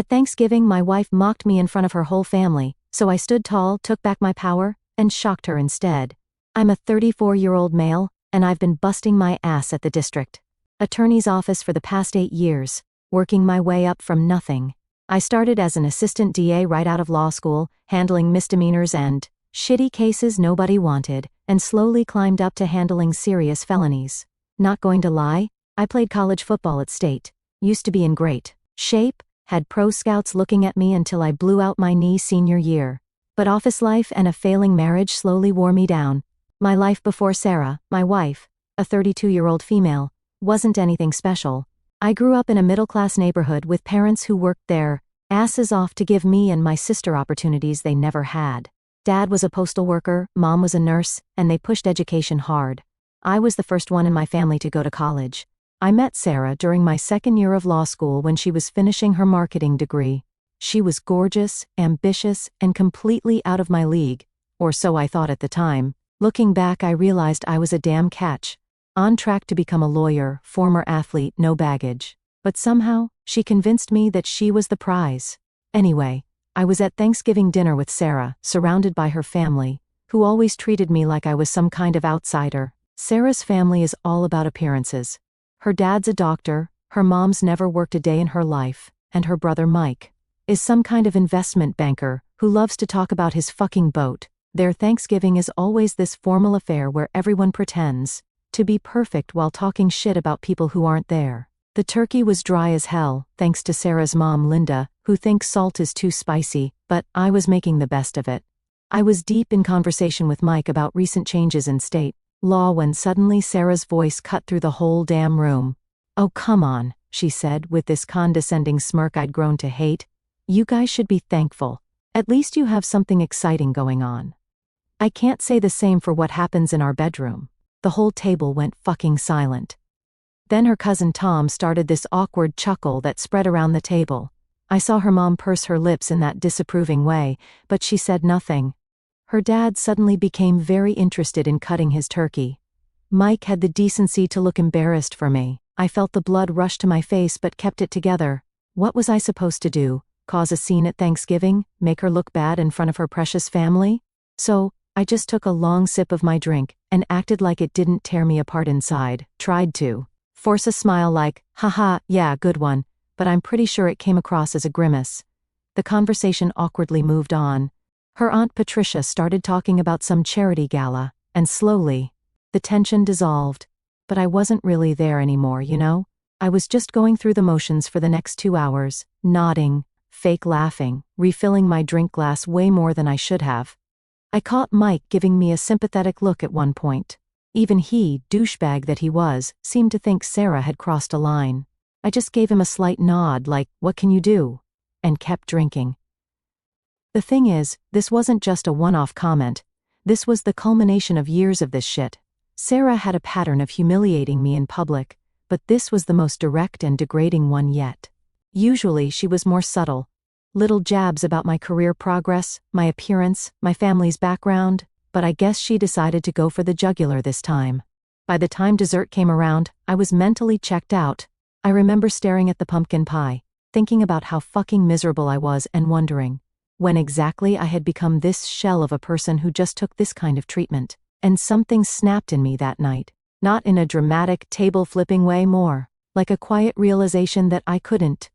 At Thanksgiving, my wife mocked me in front of her whole family, so I stood tall, took back my power, and shocked her instead. I'm a 34-year-old male, and I've been busting my ass at the district attorney's office for the past 8 years, working my way up from nothing. I started as an assistant DA right out of law school, handling misdemeanors and shitty cases nobody wanted, and slowly climbed up to handling serious felonies. Not going to lie, I played college football at State, used to be in great shape, had pro scouts looking at me until I blew out my knee senior year. But office life and a failing marriage slowly wore me down. My life before Sarah, my wife, a 32-year-old female, wasn't anything special. I grew up in a middle-class neighborhood with parents who worked their asses off to give me and my sister opportunities they never had. Dad was a postal worker, mom was a nurse, and they pushed education hard. I was the first one in my family to go to college. I met Sarah during my second year of law school when she was finishing her marketing degree. She was gorgeous, ambitious, and completely out of my league, or so I thought at the time. Looking back, I realized I was a damn catch. On track to become a lawyer, former athlete, no baggage. But somehow, she convinced me that she was the prize. Anyway, I was at Thanksgiving dinner with Sarah, surrounded by her family, who always treated me like I was some kind of outsider. Sarah's family is all about appearances. Her dad's a doctor, her mom's never worked a day in her life, and her brother Mike is some kind of investment banker who loves to talk about his fucking boat. Their Thanksgiving is always this formal affair where everyone pretends to be perfect while talking shit about people who aren't there. The turkey was dry as hell, thanks to Sarah's mom Linda, who thinks salt is too spicy, but I was making the best of it. I was deep in conversation with Mike about recent changes in state law when suddenly Sarah's voice cut through the whole damn room. "Oh, come on," she said with this condescending smirk I'd grown to hate. "You guys should be thankful. At least you have something exciting going on. I can't say the same for what happens in our bedroom." The whole table went fucking silent. Then her cousin Tom started this awkward chuckle that spread around the table. I saw her mom purse her lips in that disapproving way, but she said nothing. Her dad suddenly became very interested in cutting his turkey. Mike had the decency to look embarrassed for me. I felt the blood rush to my face but kept it together. What was I supposed to do? Cause a scene at Thanksgiving? Make her look bad in front of her precious family? So, I just took a long sip of my drink and acted like it didn't tear me apart inside. Tried to force a smile like, haha, yeah, good one, but I'm pretty sure it came across as a grimace. The conversation awkwardly moved on. Her Aunt Patricia started talking about some charity gala, and slowly, the tension dissolved. But I wasn't really there anymore, you know? I was just going through the motions for the next 2 hours, nodding, fake laughing, refilling my drink glass way more than I should have. I caught Mike giving me a sympathetic look at one point. Even he, douchebag that he was, seemed to think Sarah had crossed a line. I just gave him a slight nod like, "What can you do?" and kept drinking. The thing is, this wasn't just a one-off comment. This was the culmination of years of this shit. Sarah had a pattern of humiliating me in public, but this was the most direct and degrading one yet. Usually she was more subtle. Little jabs about my career progress, my appearance, my family's background, but I guess she decided to go for the jugular this time. By the time dessert came around, I was mentally checked out. I remember staring at the pumpkin pie, thinking about how fucking miserable I was and wondering when exactly I had become this shell of a person who just took this kind of treatment. And something snapped in me that night, not in a dramatic, table-flipping way, more like a quiet realization that I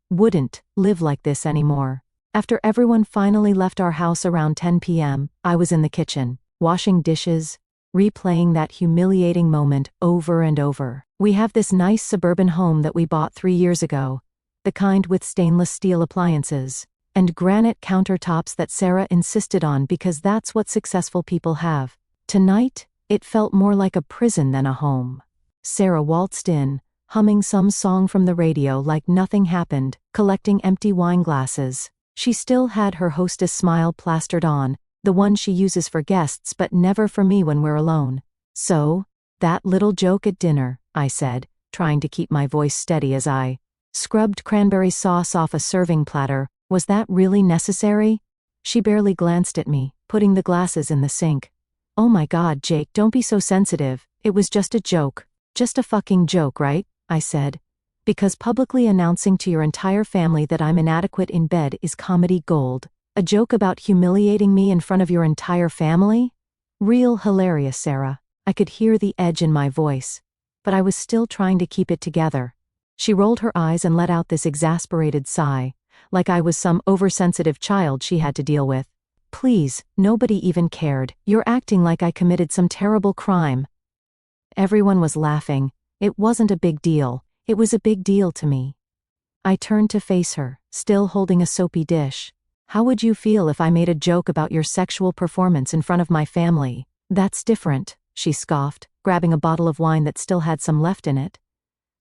wouldn't live like this anymore. After everyone finally left our house around 10 p.m., I was in the kitchen, washing dishes, replaying that humiliating moment over and over. We have this nice suburban home that we bought 3 years ago, the kind with stainless steel appliances and granite countertops that Sarah insisted on because that's what successful people have. Tonight, it felt more like a prison than a home. Sarah waltzed in, humming some song from the radio like nothing happened, collecting empty wine glasses. She still had her hostess smile plastered on, the one she uses for guests but never for me when we're alone. "So, that little joke at dinner," I said, trying to keep my voice steady as I scrubbed cranberry sauce off a serving platter, "was that really necessary?" She barely glanced at me, putting the glasses in the sink. "Oh my God, Jake, don't be so sensitive. It was just a joke. Just a fucking joke, right?" I said. Because publicly announcing to your entire family that I'm inadequate in bed is comedy gold. A joke about humiliating me in front of your entire family? Real hilarious, Sarah. I could hear the edge in my voice, but I was still trying to keep it together. She rolled her eyes and let out this exasperated sigh, like I was some oversensitive child she had to deal with. Please, nobody even cared. You're acting like I committed some terrible crime. Everyone was laughing. It wasn't a big deal. It was a big deal to me. I turned to face her, still holding a soapy dish. How would you feel if I made a joke about your sexual performance in front of my family? That's different, she scoffed, grabbing a bottle of wine that still had some left in it.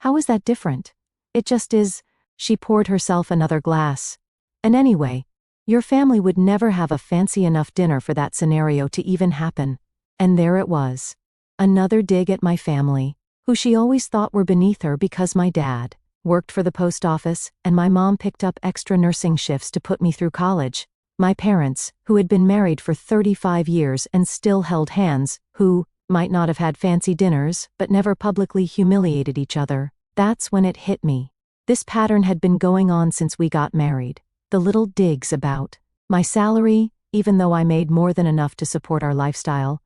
How is that different? It just is. She poured herself another glass. And anyway, your family would never have a fancy enough dinner for that scenario to even happen. And there it was. Another dig at my family, who she always thought were beneath her because my dad worked for the post office and my mom picked up extra nursing shifts to put me through college. My parents, who had been married for 35 years and still held hands, who might not have had fancy dinners but never publicly humiliated each other. That's when it hit me. This pattern had been going on since we got married. The little digs about my salary, even though I made more than enough to support our lifestyle.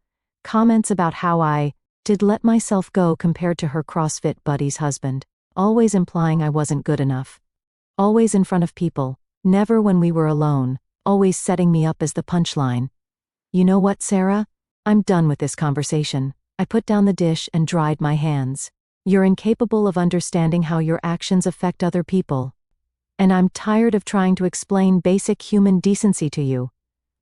Comments about how I did let myself go compared to her CrossFit buddy's husband. Always implying I wasn't good enough. Always in front of people, never when we were alone, always setting me up as the punchline. You know what, Sarah? I'm done with this conversation. I put down the dish and dried my hands. You're incapable of understanding how your actions affect other people. And I'm tired of trying to explain basic human decency to you.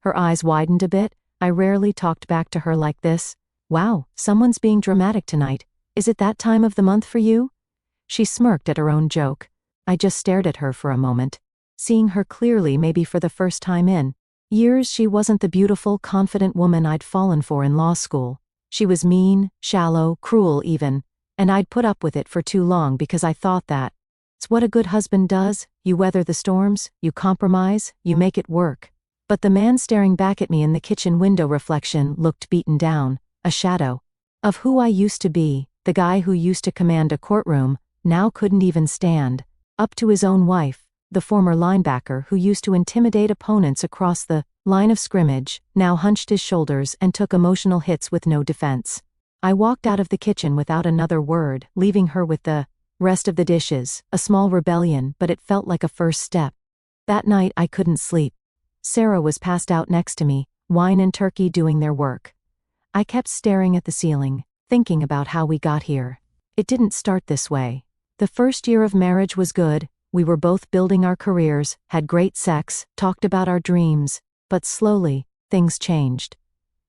Her eyes widened a bit. I rarely talked back to her like this. Wow, someone's being dramatic tonight. Is it that time of the month for you? She smirked at her own joke. I just stared at her for a moment, seeing her clearly maybe for the first time in years. She wasn't the beautiful, confident woman I'd fallen for in law school. She was mean, shallow, cruel even, and I'd put up with it for too long because I thought that it's what a good husband does. You weather the storms, you compromise, you make it work. But the man staring back at me in the kitchen window reflection looked beaten down, a shadow of who I used to be. The guy who used to command a courtroom now couldn't even stand up to his own wife. The former linebacker who used to intimidate opponents across the line of scrimmage now hunched his shoulders and took emotional hits with no defense. I walked out of the kitchen without another word, leaving her with the rest of the dishes. A small rebellion, but it felt like a first step. That night I couldn't sleep. Sarah was passed out next to me, wine and turkey doing their work. I kept staring at the ceiling, thinking about how we got here. It didn't start this way. The first year of marriage was good. We were both building our careers, had great sex, talked about our dreams, but slowly, things changed.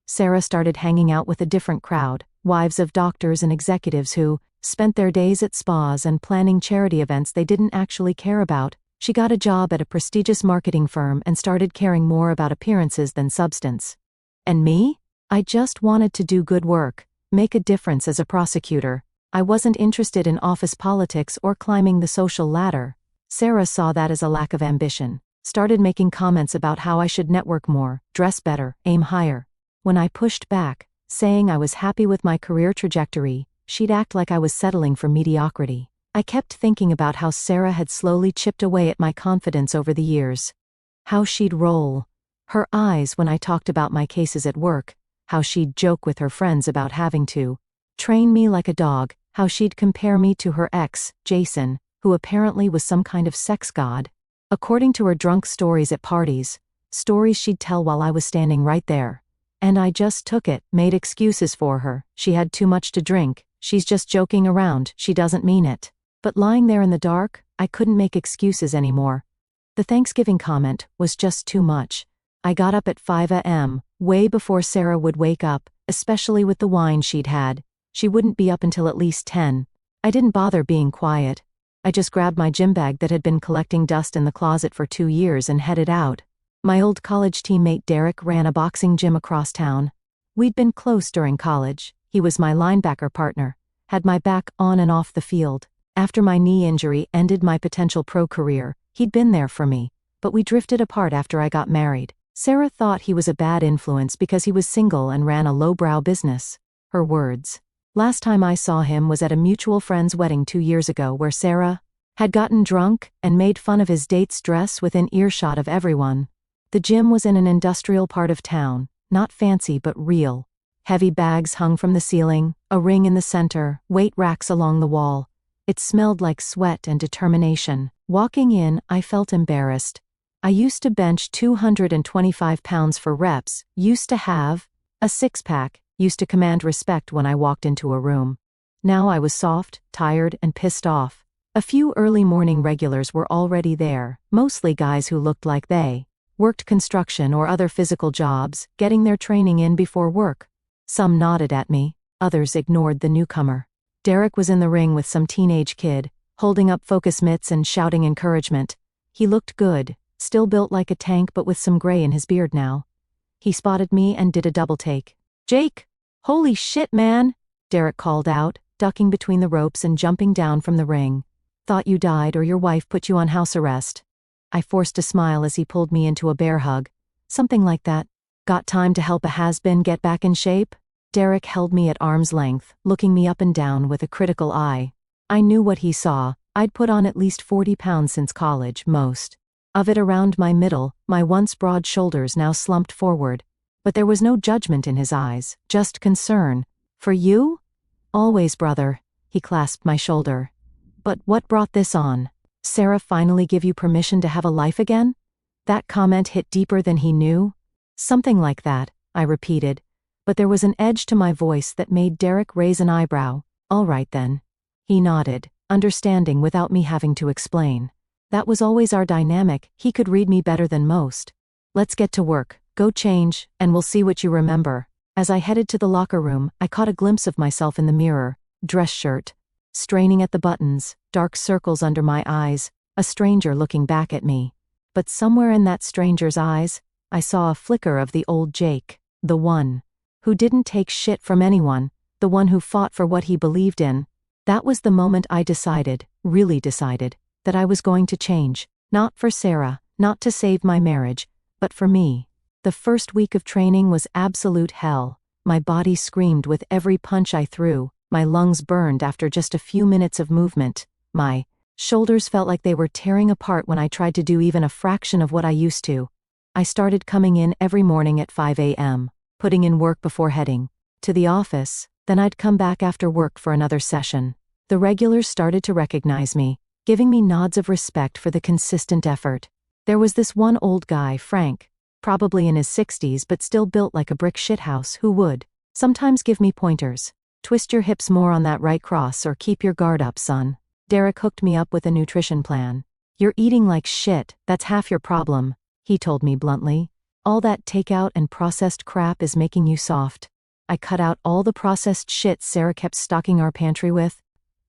Sarah started hanging out with a different crowd, wives of doctors and executives who spent their days at spas and planning charity events they didn't actually care about. She got a job at a prestigious marketing firm and started caring more about appearances than substance. And me? I just wanted to do good work, make a difference as a prosecutor. I wasn't interested in office politics or climbing the social ladder. Sarah saw that as a lack of ambition, started making comments about how I should network more, dress better, aim higher. When I pushed back, saying I was happy with my career trajectory, she'd act like I was settling for mediocrity. I kept thinking about how Sarah had slowly chipped away at my confidence over the years. How she'd roll her eyes when I talked about my cases at work, how she'd joke with her friends about having to train me like a dog, how she'd compare me to her ex, Jason, who apparently was some kind of sex god. According to her drunk stories at parties, stories she'd tell while I was standing right there. And I just took it, made excuses for her. She had too much to drink, she's just joking around, she doesn't mean it. But lying there in the dark, I couldn't make excuses anymore. The Thanksgiving comment was just too much. I got up at 5 a.m., way before Sarah would wake up, especially with the wine she'd had. She wouldn't be up until at least 10. I didn't bother being quiet. I just grabbed my gym bag that had been collecting dust in the closet for 2 years and headed out. My old college teammate Derek ran a boxing gym across town. We'd been close during college. He was my linebacker partner, had my back on and off the field. After my knee injury ended my potential pro career, he'd been there for me, but we drifted apart after I got married. Sarah thought he was a bad influence because he was single and ran a lowbrow business. Her words. Last time I saw him was at a mutual friend's wedding 2 years ago where Sarah Had gotten drunk and made fun of his date's dress within earshot of everyone. The gym was in an industrial part of town, not fancy but real. Heavy bags hung from the ceiling, a ring in the center, weight racks along the wall. It smelled like sweat and determination. Walking in, I felt embarrassed. I used to bench 225 pounds for reps, used to have a six-pack, used to command respect when I walked into a room. Now I was soft, tired, and pissed off. A few early morning regulars were already there, mostly guys who looked like they worked construction or other physical jobs, getting their training in before work. Some nodded at me, others ignored the newcomer. Derek was in the ring with some teenage kid, holding up focus mitts and shouting encouragement. He looked good, still built like a tank but with some gray in his beard now. He spotted me and did a double take. "Jake! Holy shit, man!" Derek called out, ducking between the ropes and jumping down from the ring. "Thought you died or your wife put you on house arrest." I forced a smile as he pulled me into a bear hug. Something like that. "Got time to help a has-been get back in shape?" Derek held me at arm's length, looking me up and down with a critical eye. I knew what he saw. I'd put on at least 40 pounds since college, most of it around my middle, my once broad shoulders now slumped forward. But there was no judgment in his eyes, just concern. "For you?" "Always, brother." He clasped my shoulder. "But what brought this on? Sarah finally give you permission to have a life again?" That comment hit deeper than he knew. "Something like that," I repeated, but there was an edge to my voice that made Derek raise an eyebrow. "All right then." He nodded, understanding without me having to explain. That was always our dynamic. He could read me better than most. "Let's get to work, go change, and we'll see what you remember." As I headed to the locker room, I caught a glimpse of myself in the mirror, dress shirt, straining at the buttons, dark circles under my eyes, a stranger looking back at me. But somewhere in that stranger's eyes, I saw a flicker of the old Jake, the one who didn't take shit from anyone, the one who fought for what he believed in. That was the moment I decided, really decided, that I was going to change. Not for Sarah, not to save my marriage, but for me. The first week of training was absolute hell. My body screamed with every punch I threw, my lungs burned after just a few minutes of movement, my shoulders felt like they were tearing apart when I tried to do even a fraction of what I used to. I started coming in every morning at 5 a.m., putting in work before heading to the office, then I'd come back after work for another session. The regulars started to recognize me, giving me nods of respect for the consistent effort. There was this one old guy, Frank, probably in his 60s but still built like a brick shithouse, who would sometimes give me pointers. "Twist your hips more on that right cross or keep your guard up, son." Derek hooked me up with a nutrition plan. "You're eating like shit, that's half your problem," he told me bluntly. "All that takeout and processed crap is making you soft." I cut out all the processed shit Sarah kept stocking our pantry with.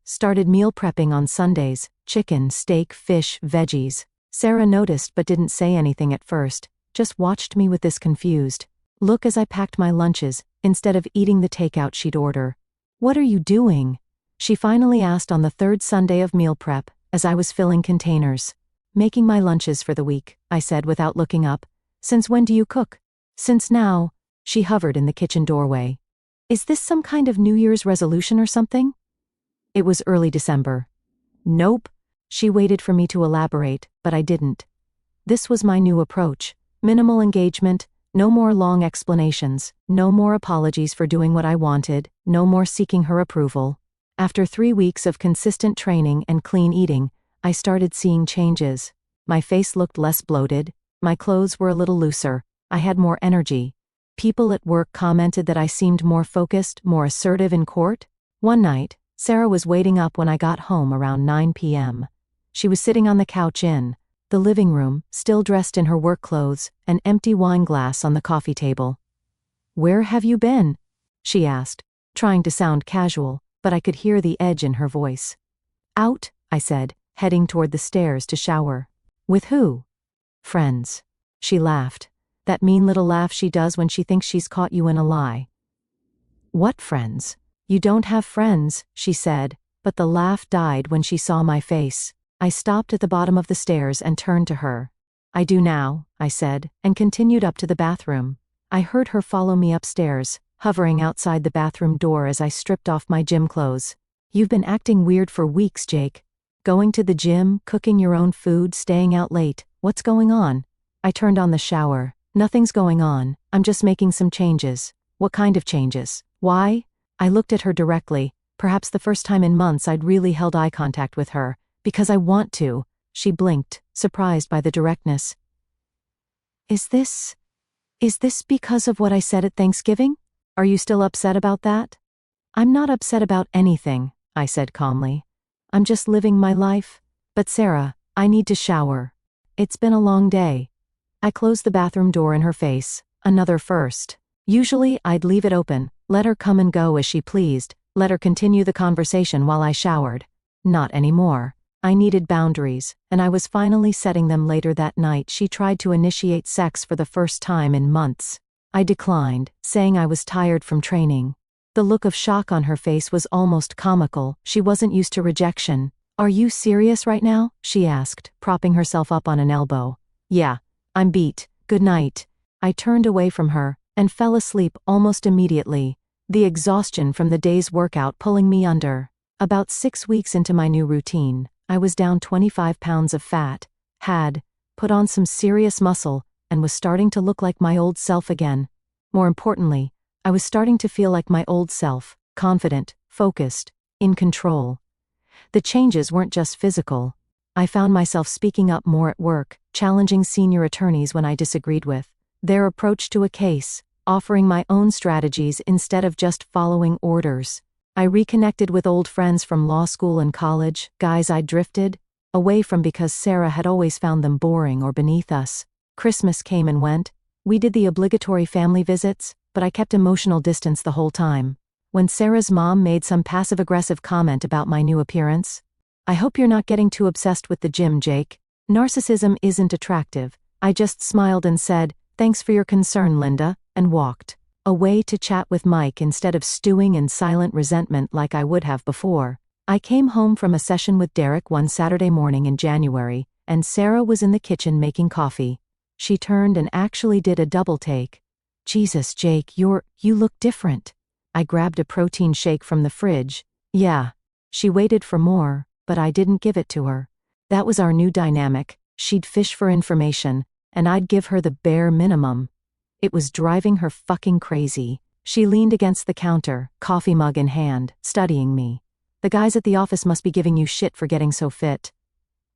Started meal prepping on Sundays, chicken, steak, fish, veggies. Sarah noticed but didn't say anything at first, just watched me with this confused look as I packed my lunches, instead of eating the takeout she'd order. "What are you doing?" she finally asked on the third Sunday of meal prep, as I was filling containers. "Making my lunches for the week," I said without looking up. "Since when do you cook?" "Since now." She hovered in the kitchen doorway. "Is this some kind of New Year's resolution or something?" It was early December. "Nope." She waited for me to elaborate, but I didn't. This was my new approach. Minimal engagement, no more long explanations, no more apologies for doing what I wanted, no more seeking her approval. After 3 weeks of consistent training and clean eating, I started seeing changes. My face looked less bloated, my clothes were a little looser, I had more energy. People at work commented that I seemed more focused, more assertive in court. One night, Sarah was waiting up when I got home around 9 p.m. She was sitting on the couch in the living room, still dressed in her work clothes, an empty wine glass on the coffee table. "Where have you been?" she asked, trying to sound casual, but I could hear the edge in her voice. "Out," I said, heading toward the stairs to shower. "With who?" "Friends." She laughed. That mean little laugh she does when she thinks she's caught you in a lie. "What friends?" "You don't have friends," she said, but the laugh died when she saw my face. I stopped at the bottom of the stairs and turned to her. "I do now," I said, and continued up to the bathroom. I heard her follow me upstairs, hovering outside the bathroom door as I stripped off my gym clothes. "You've been acting weird for weeks, Jake." Going to the gym, cooking your own food, staying out late. What's going on? I turned on the shower. Nothing's going on. I'm just making some changes. What kind of changes? Why? I looked at her directly, perhaps the first time in months I'd really held eye contact with her. Because I want to. She blinked, surprised by the directness. Is this because of what I said at Thanksgiving? Are you still upset about that? I'm not upset about anything, I said calmly. I'm just living my life. But Sarah, I need to shower. It's been a long day. I closed the bathroom door in her face. Another first. Usually I'd leave it open, let her come and go as she pleased, let her continue the conversation while I showered. Not anymore. I needed boundaries, and I was finally setting them. Later that night. She tried to initiate sex for the first time in months. I declined, saying I was tired from training. The look of shock on her face was almost comical. She wasn't used to rejection. Are you serious right now? She asked, propping herself up on an elbow. Yeah, I'm beat. Good night. I turned away from her and fell asleep almost immediately, the exhaustion from the day's workout pulling me under. About 6 weeks into my new routine, I was down 25 pounds of fat, had put on some serious muscle, and was starting to look like my old self again. More importantly, I was starting to feel like my old self, confident, focused, in control. The changes weren't just physical. I found myself speaking up more at work, challenging senior attorneys when I disagreed with their approach to a case, offering my own strategies instead of just following orders. I reconnected with old friends from law school and college, guys I'd drifted away from because Sarah had always found them boring or beneath us. Christmas came and went. We did the obligatory family visits, but I kept emotional distance the whole time. When Sarah's mom made some passive-aggressive comment about my new appearance, I hope you're not getting too obsessed with the gym, Jake. Narcissism isn't attractive. I just smiled and said, thanks for your concern, Linda, and walked away to chat with Mike instead of stewing in silent resentment like I would have before. I came home from a session with Derek one Saturday morning in January, and Sarah was in the kitchen making coffee. She turned and actually did a double take. Jesus, Jake, you look different. I grabbed a protein shake from the fridge. Yeah. She waited for more, but I didn't give it to her. That was our new dynamic. She'd fish for information, and I'd give her the bare minimum. It was driving her fucking crazy. She leaned against the counter, coffee mug in hand, studying me. The guys at the office must be giving you shit for getting so fit.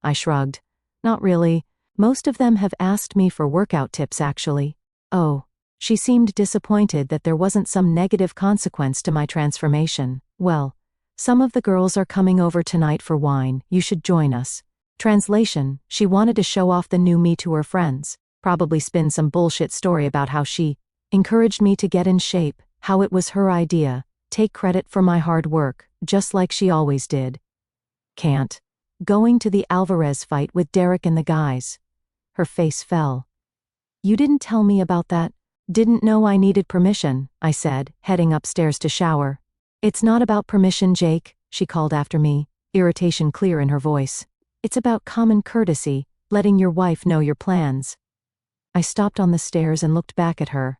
I shrugged. Not really. Most of them have asked me for workout tips actually. Oh. She seemed disappointed that there wasn't some negative consequence to my transformation. Well, some of the girls are coming over tonight for wine. You should join us. Translation, she wanted to show off the new me to her friends. Probably spin some bullshit story about how she encouraged me to get in shape, how it was her idea, take credit for my hard work, just like she always did. Can't. Going to the Alvarez fight with Derek and the guys. Her face fell. You didn't tell me about that. Didn't know I needed permission, I said, heading upstairs to shower. It's not about permission, Jake, she called after me, irritation clear in her voice. It's about common courtesy, letting your wife know your plans. I stopped on the stairs and looked back at her.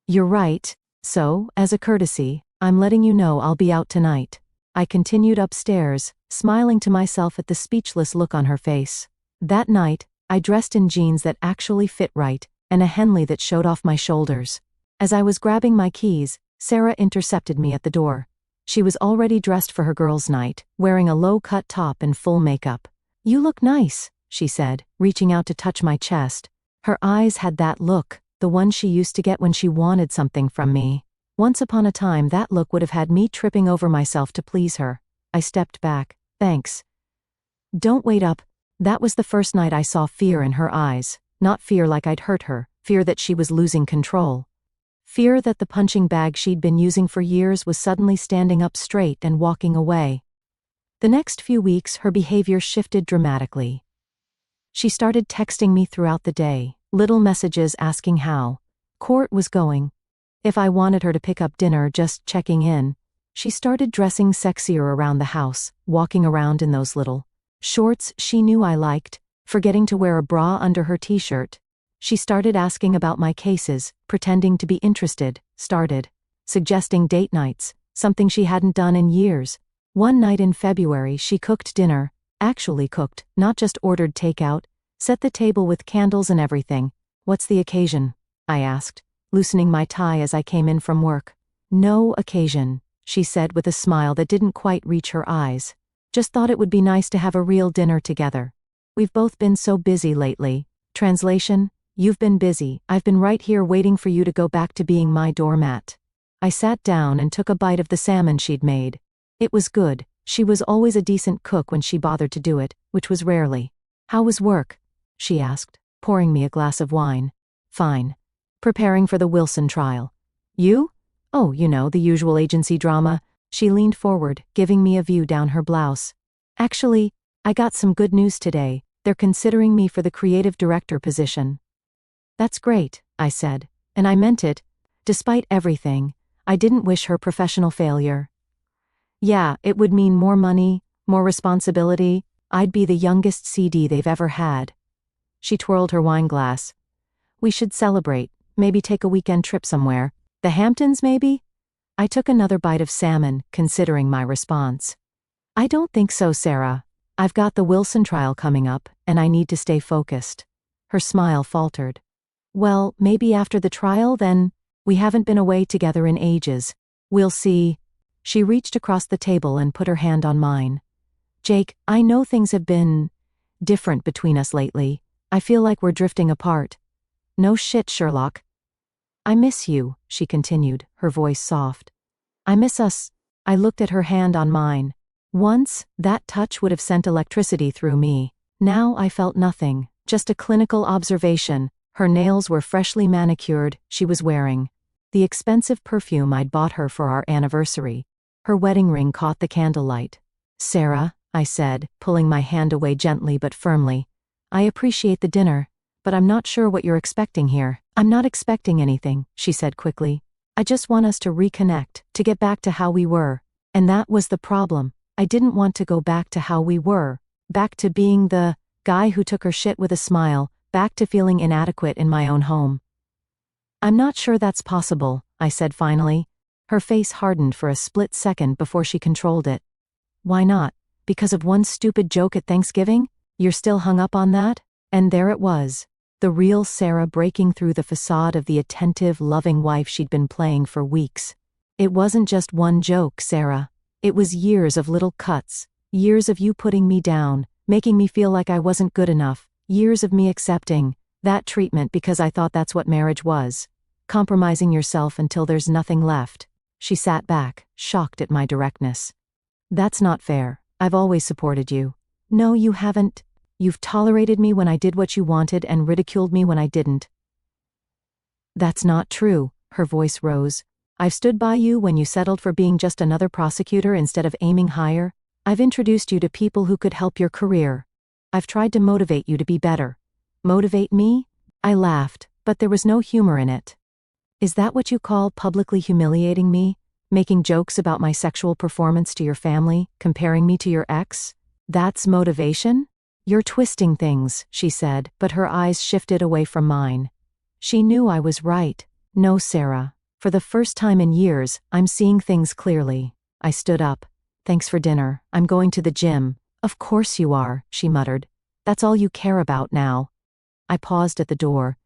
You're right. So, as a courtesy, I'm letting you know I'll be out tonight. I continued upstairs, smiling to myself at the speechless look on her face. That night, I dressed in jeans that actually fit right, and a Henley that showed off my shoulders. As I was grabbing my keys, Sarah intercepted me at the door. She was already dressed for her girls' night, wearing a low-cut top and full makeup. You look nice, she said, reaching out to touch my chest. Her eyes had that look, the one she used to get when she wanted something from me. Once upon a time that look would have had me tripping over myself to please her. I stepped back. Thanks. Don't wait up. That was the first night I saw fear in her eyes. Not fear like I'd hurt her, fear that she was losing control. Fear that the punching bag she'd been using for years was suddenly standing up straight and walking away. The next few weeks her behavior shifted dramatically. She started texting me throughout the day, little messages asking how court was going. If I wanted her to pick up dinner, just checking in. She started dressing sexier around the house, walking around in those little shorts she knew I liked, forgetting to wear a bra under her t-shirt. She started asking about my cases, pretending to be interested, started suggesting date nights, something she hadn't done in years. One night in February she cooked dinner, Actually cooked, not just ordered takeout. Set the table with candles and everything. What's the occasion? I asked, loosening my tie as I came in from work. No occasion, she said with a smile that didn't quite reach her eyes. Just thought it would be nice to have a real dinner together. We've both been so busy lately. Translation: you've been busy, I've been right here waiting for you to go back to being my doormat. I sat down and took a bite of the salmon she'd made. It was good. She was always a decent cook when she bothered to do it, which was rarely. How was work? She asked, pouring me a glass of wine. Fine. Preparing for the Wilson trial. You? Oh, the usual agency drama. She leaned forward, giving me a view down her blouse. Actually, I got some good news today. They're considering me for the creative director position. That's great, I said, and I meant it. Despite everything, I didn't wish her professional failure. Yeah, it would mean more money, more responsibility. I'd be the youngest CD they've ever had. She twirled her wine glass. We should celebrate, maybe take a weekend trip somewhere. The Hamptons, maybe? I took another bite of salmon, considering my response. I don't think so, Sarah. I've got the Wilson trial coming up, and I need to stay focused. Her smile faltered. Well, maybe after the trial, then. We haven't been away together in ages. We'll see. She reached across the table and put her hand on mine. Jake, I know things have been different between us lately. I feel like we're drifting apart. No shit, Sherlock. I miss you, she continued, her voice soft. I miss us. I looked at her hand on mine. Once, that touch would have sent electricity through me. Now I felt nothing, just a clinical observation. Her nails were freshly manicured, she was wearing the expensive perfume I'd bought her for our anniversary. Her wedding ring caught the candlelight. Sarah, I said, pulling my hand away gently but firmly. I appreciate the dinner, but I'm not sure what you're expecting here. I'm not expecting anything, she said quickly. I just want us to reconnect, to get back to how we were. And that was the problem. I didn't want to go back to how we were, back to being the guy who took her shit with a smile, back to feeling inadequate in my own home. I'm not sure that's possible, I said finally. Her face hardened for a split second before she controlled it. Why not? Because of one stupid joke at Thanksgiving? You're still hung up on that? And there it was. The real Sarah breaking through the facade of the attentive, loving wife she'd been playing for weeks. It wasn't just one joke, Sarah. It was years of little cuts, years of you putting me down, making me feel like I wasn't good enough, years of me accepting that treatment because I thought that's what marriage was. Compromising yourself until there's nothing left. She sat back, shocked at my directness. That's not fair. I've always supported you. No, you haven't. You've tolerated me when I did what you wanted and ridiculed me when I didn't. That's not true, her voice rose. I've stood by you when you settled for being just another prosecutor instead of aiming higher. I've introduced you to people who could help your career. I've tried to motivate you to be better. Motivate me? I laughed, but there was no humor in it. Is that what you call publicly humiliating me? Making jokes about my sexual performance to your family, comparing me to your ex? That's motivation? You're twisting things, she said, but her eyes shifted away from mine. She knew I was right. No, Sarah. For the first time in years, I'm seeing things clearly. I stood up. Thanks for dinner. I'm going to the gym. Of course you are, she muttered. That's all you care about now. I paused at the door.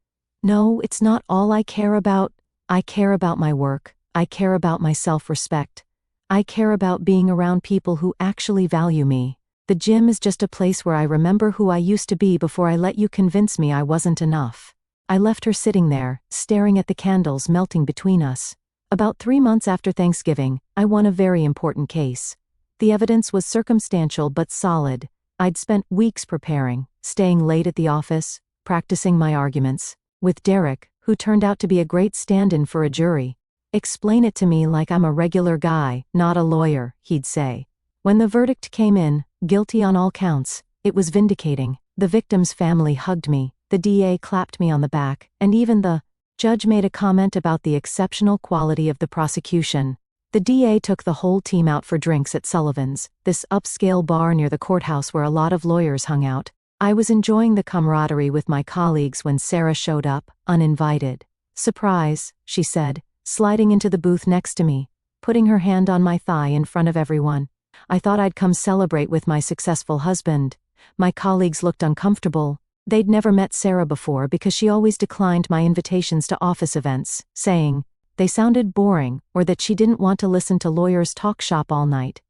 No, it's not all I care about. I care about my work. I care about my self-respect. I care about being around people who actually value me. The gym is just a place where I remember who I used to be before I let you convince me I wasn't enough. I left her sitting there, staring at the candles melting between us. About 3 months after Thanksgiving, I won a very important case. The evidence was circumstantial but solid. I'd spent weeks preparing, staying late at the office, practicing my arguments, with Derek, who turned out to be a great stand-in for a jury. Explain it to me like I'm a regular guy, not a lawyer, he'd say. When the verdict came in, guilty on all counts, it was vindicating. The victim's family hugged me, the DA clapped me on the back, and even the judge made a comment about the exceptional quality of the prosecution. The DA took the whole team out for drinks at Sullivan's, this upscale bar near the courthouse where a lot of lawyers hung out. I was enjoying the camaraderie with my colleagues when Sarah showed up, uninvited. Surprise, she said, sliding into the booth next to me, putting her hand on my thigh in front of everyone. I thought I'd come celebrate with my successful husband. My colleagues looked uncomfortable. They'd never met Sarah before because she always declined my invitations to office events, saying they sounded boring or that she didn't want to listen to lawyers talk shop all night.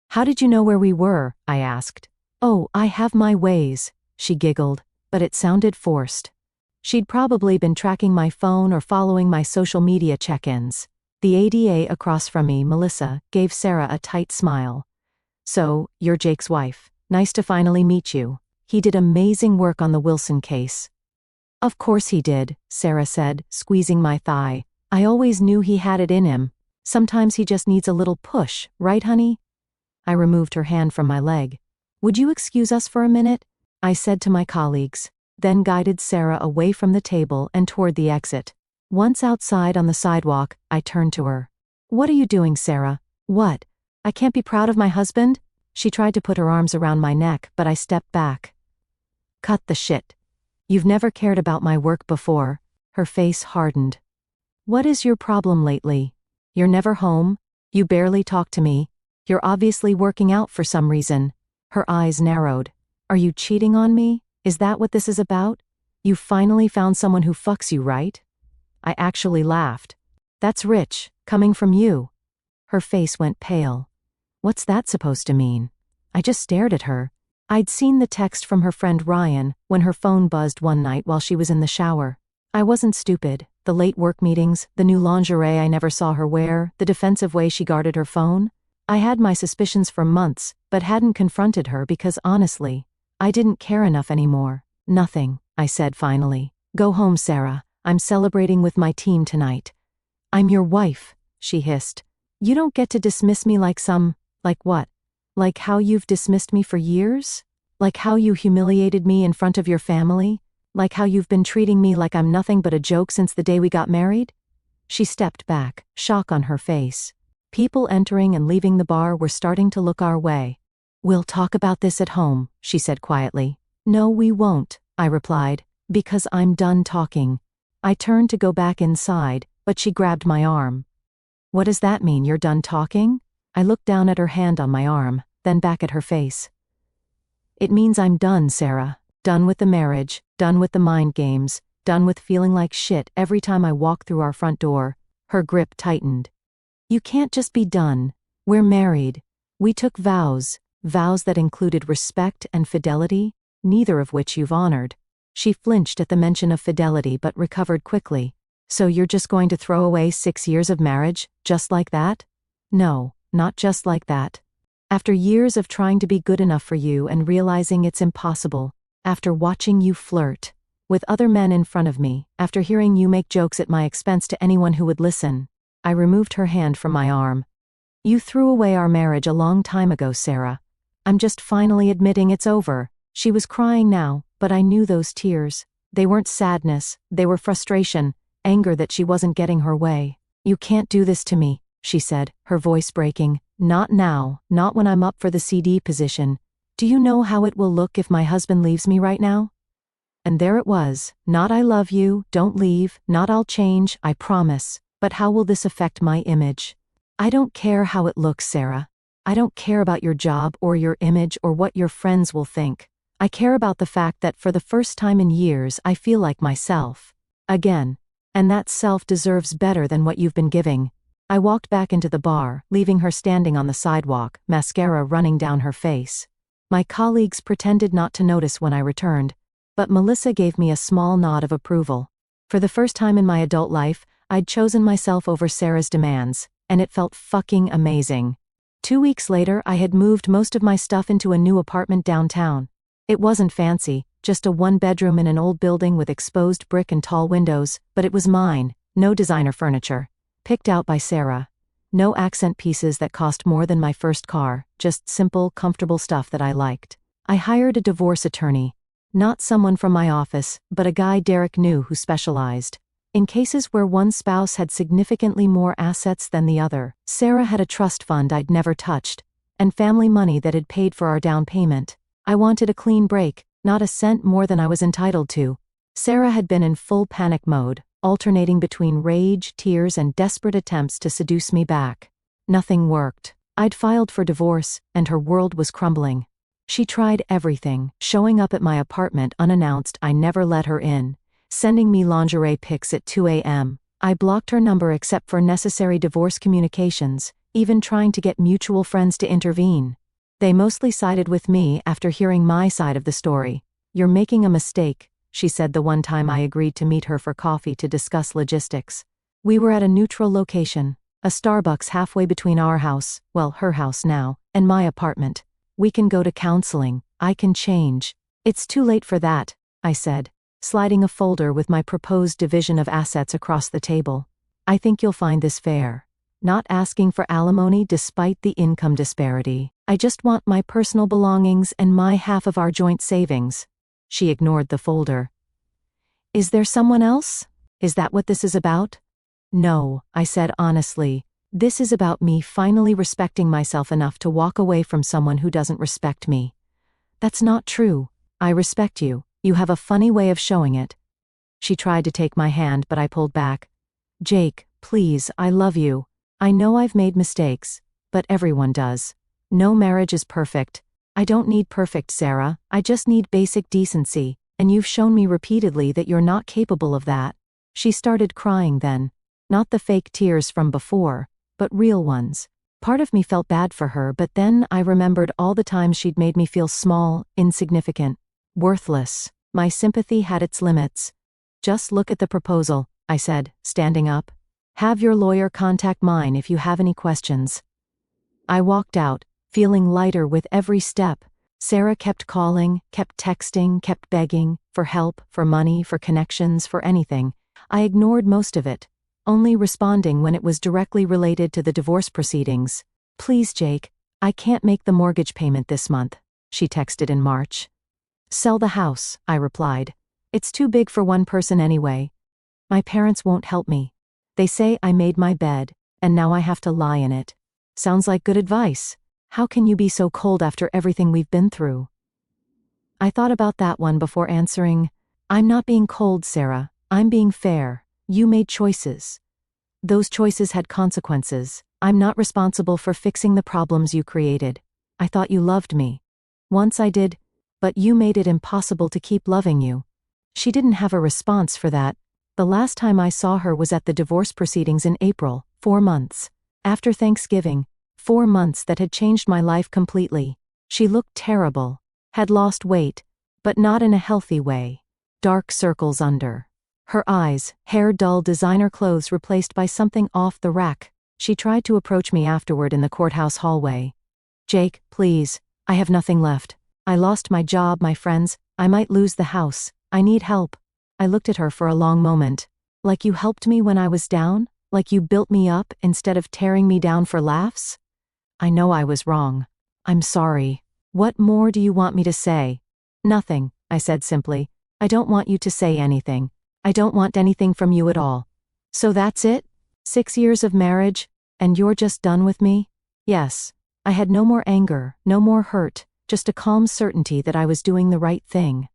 "How did you know where we were?" I asked. "Oh, I have my ways," she giggled, but it sounded forced. She'd probably been tracking my phone or following my social media check-ins. The ADA across from me, Melissa, gave Sarah a tight smile. "So, you're Jake's wife. Nice to finally meet you. He did amazing work on the Wilson case." "Of course he did," Sarah said, squeezing my thigh. "I always knew he had it in him. Sometimes he just needs a little push, right, honey?" I removed her hand from my leg. "Would you excuse us for a minute?" I said to my colleagues, then guided Sarah away from the table and toward the exit. Once outside on the sidewalk, I turned to her. "What are you doing, Sarah?" "What? I can't be proud of my husband?" She tried to put her arms around my neck, but I stepped back. "Cut the shit. You've never cared about my work before." Her face hardened. "What is your problem lately? You're never home. You barely talk to me. You're obviously working out for some reason." Her eyes narrowed. "Are you cheating on me? Is that what this is about? You finally found someone who fucks you, right?" I actually laughed. "That's rich, coming from you." Her face went pale. What's that supposed to mean? I just stared at her. I'd seen the text from her friend Ryan when her phone buzzed one night while she was in the shower. I wasn't stupid. The late work meetings, the new lingerie I never saw her wear, the defensive way she guarded her phone. I had my suspicions for months, but hadn't confronted her because honestly, I didn't care enough anymore. "Nothing," I said finally. "Go home, Sarah. I'm celebrating with my team tonight." "I'm your wife," she hissed. "You don't get to dismiss me like some, like what? Like how you've dismissed me for years? Like how you humiliated me in front of your family? Like how you've been treating me like I'm nothing but a joke since the day we got married?" She stepped back, shock on her face. People entering and leaving the bar were starting to look our way. "We'll talk about this at home," she said quietly. "No, we won't," I replied, "because I'm done talking." I turned to go back inside, but she grabbed my arm. "What does that mean, you're done talking?" I looked down at her hand on my arm, then back at her face. "It means I'm done, Sarah. Done with the marriage, done with the mind games, done with feeling like shit every time I walk through our front door." Her grip tightened. "You can't just be done. We're married. We took vows that included respect and fidelity, neither of which you've honored." She flinched at the mention of fidelity but recovered quickly. "So you're just going to throw away 6 years of marriage, just like that?" "No, not just like that. After years of trying to be good enough for you and realizing it's impossible, after watching you flirt with other men in front of me, after hearing you make jokes at my expense to anyone who would listen." I removed her hand from my arm. "You threw away our marriage a long time ago, Sarah. I'm just finally admitting it's over." She was crying now, but I knew those tears. They weren't sadness, they were frustration, anger that she wasn't getting her way. "You can't do this to me," she said, her voice breaking. "Not now, not when I'm up for the CD position. Do you know how it will look if my husband leaves me right now?" And there it was, not "I love you, don't leave," not "I'll change, I promise," but "how will this affect my image?" "I don't care how it looks, Sarah. I don't care about your job or your image or what your friends will think. I care about the fact that for the first time in years I feel like myself. Again. And that self deserves better than what you've been giving." I walked back into the bar, leaving her standing on the sidewalk, mascara running down her face. My colleagues pretended not to notice when I returned, but Melissa gave me a small nod of approval. For the first time in my adult life, I'd chosen myself over Sarah's demands, and it felt fucking amazing. 2 weeks later, I had moved most of my stuff into a new apartment downtown. It wasn't fancy, just a 1-bedroom in an old building with exposed brick and tall windows, but it was mine. No designer furniture. Picked out by Sarah. No accent pieces that cost more than my first car, just simple, comfortable stuff that I liked. I hired a divorce attorney. Not someone from my office, but a guy Derek knew who specialized in cases where one spouse had significantly more assets than the other. Sarah had a trust fund I'd never touched, and family money that had paid for our down payment. I wanted a clean break, not a cent more than I was entitled to. Sarah had been in full panic mode, alternating between rage, tears, and desperate attempts to seduce me back. Nothing worked. I'd filed for divorce, and her world was crumbling. She tried everything, showing up at my apartment unannounced. I never let her in, sending me lingerie pics at 2 a.m. I blocked her number except for necessary divorce communications, even trying to get mutual friends to intervene. They mostly sided with me after hearing my side of the story. "You're making a mistake," she said the one time I agreed to meet her for coffee to discuss logistics. We were at a neutral location, a Starbucks halfway between our house, well, her house now, and my apartment. "We can go to counseling. I can change." "It's too late for that," I said, sliding a folder with my proposed division of assets across the table. "I think you'll find this fair. Not asking for alimony despite the income disparity. I just want my personal belongings and my half of our joint savings." She ignored the folder. "Is there someone else? Is that what this is about?" "No," I said honestly. "This is about me finally respecting myself enough to walk away from someone who doesn't respect me." "That's not true. I respect you. You have a funny way of showing it." She tried to take my hand, but I pulled back. "Jake, please, I love you. I know I've made mistakes, but everyone does. No marriage is perfect. I don't need perfect, Sarah. I just need basic decency, and you've shown me repeatedly that you're not capable of that." She started crying then. Not the fake tears from before, but real ones. Part of me felt bad for her, but then I remembered all the times she'd made me feel small, insignificant, worthless. My sympathy had its limits. "Just look at the proposal," I said, standing up. "Have your lawyer contact mine if you have any questions." I walked out, feeling lighter with every step. Sarah kept calling, kept texting, kept begging, for help, for money, for connections, for anything. I ignored most of it, only responding when it was directly related to the divorce proceedings. "Please, Jake, I can't make the mortgage payment this month," she texted in March. "Sell the house," I replied. "It's too big for one person anyway. My parents won't help me. They say I made my bed, and now I have to lie in it." "Sounds like good advice. How can you be so cold after everything we've been through?" I thought about that one before answering. "I'm not being cold, Sarah. I'm being fair. You made choices. Those choices had consequences. I'm not responsible for fixing the problems you created. I thought you loved me. Once I did, but you made it impossible to keep loving you." She didn't have a response for that. The last time I saw her was at the divorce proceedings in April, 4 months. After Thanksgiving, 4 months that had changed my life completely. She looked terrible. Had lost weight, but not in a healthy way. Dark circles under her eyes, hair dull, designer clothes replaced by something off the rack. She tried to approach me afterward in the courthouse hallway. "Jake, please, I have nothing left. I lost my job, my friends, I might lose the house. I need help." I looked at her for a long moment. "Like you helped me when I was down? Like you built me up instead of tearing me down for laughs?" "I know I was wrong. I'm sorry. What more do you want me to say?" "Nothing," I said simply. "I don't want you to say anything. I don't want anything from you at all." "So that's it? 6 years of marriage, and you're just done with me?" "Yes." I had no more anger, no more hurt, just a calm certainty that I was doing the right thing.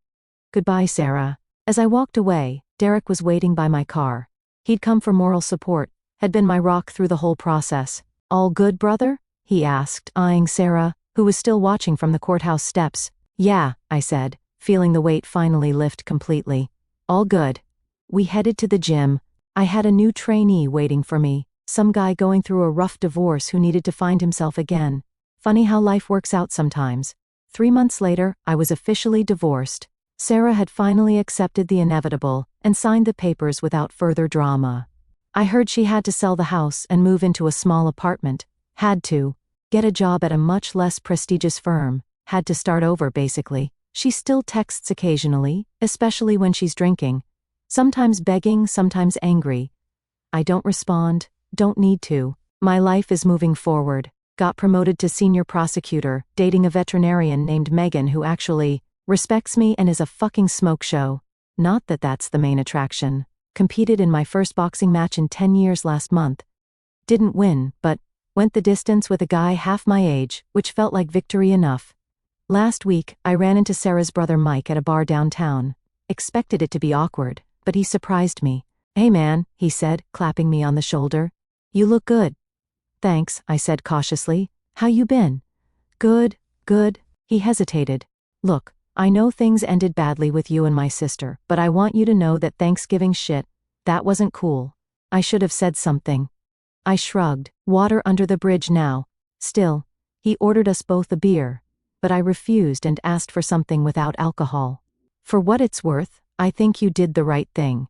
"Goodbye, Sarah." As I walked away, Derek was waiting by my car. He'd come for moral support, had been my rock through the whole process. "All good, brother?" he asked, eyeing Sarah, who was still watching from the courthouse steps. "Yeah," I said, feeling the weight finally lift completely. "All good." We headed to the gym. I had a new trainee waiting for me, some guy going through a rough divorce who needed to find himself again. Funny how life works out sometimes. 3 months later, I was officially divorced. Sarah had finally accepted the inevitable and signed the papers without further drama. I heard she had to sell the house and move into a small apartment. Had to. Get a job at a much less prestigious firm. Had to start over, basically. She still texts occasionally, especially when she's drinking. Sometimes begging, sometimes angry. I don't respond, don't need to. My life is moving forward. Got promoted to senior prosecutor, dating a veterinarian named Megan who actually respects me and is a fucking smoke show. Not that that's the main attraction. Competed in my first boxing match in 10 years last month. Didn't win, but went the distance with a guy half my age, which felt like victory enough. Last week, I ran into Sarah's brother Mike at a bar downtown. Expected it to be awkward, but he surprised me. "Hey man," he said, clapping me on the shoulder. "You look good." "Thanks," I said cautiously. How you been? Good, good. He hesitated. Look, I know things ended badly with you and my sister, but I want you to know that Thanksgiving shit, that wasn't cool. I should have said something. I shrugged. Water under the bridge now. Still, he ordered us both a beer, but I refused and asked for something without alcohol. For what it's worth, I think you did the right thing.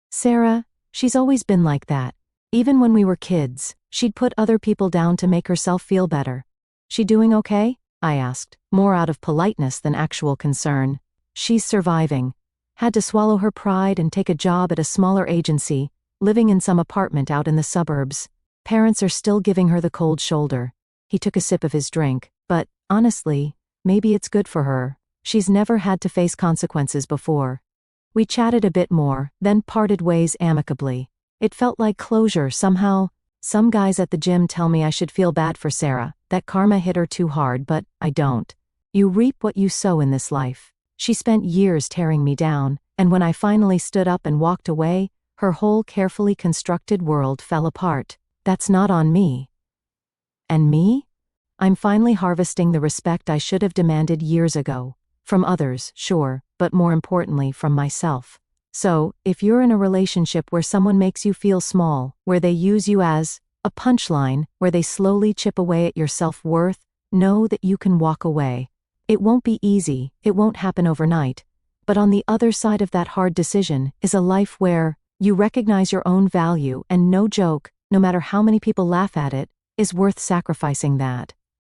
Sarah, she's always been like that. Even when we were kids, she'd put other people down to make herself feel better. She doing okay? I asked, more out of politeness than actual concern. She's surviving. Had to swallow her pride and take a job at a smaller agency, living in some apartment out in the suburbs. Parents are still giving her the cold shoulder. He took a sip of his drink, but, honestly, maybe it's good for her. She's never had to face consequences before. We chatted a bit more, then parted ways amicably. It felt like closure somehow. Some guys at the gym tell me I should feel bad for Sarah, that karma hit her too hard, but I don't. You reap what you sow in this life. She spent years tearing me down, and when I finally stood up and walked away, her whole carefully constructed world fell apart. That's not on me. And me? I'm finally harvesting the respect I should have demanded years ago. From others, sure, but more importantly from myself. So, if you're in a relationship where someone makes you feel small, where they use you as a punchline, where they slowly chip away at your self-worth, know that you can walk away. It won't be easy, it won't happen overnight. But on the other side of that hard decision is a life where you recognize your own value, and no joke, no matter how many people laugh at it, is worth sacrificing that.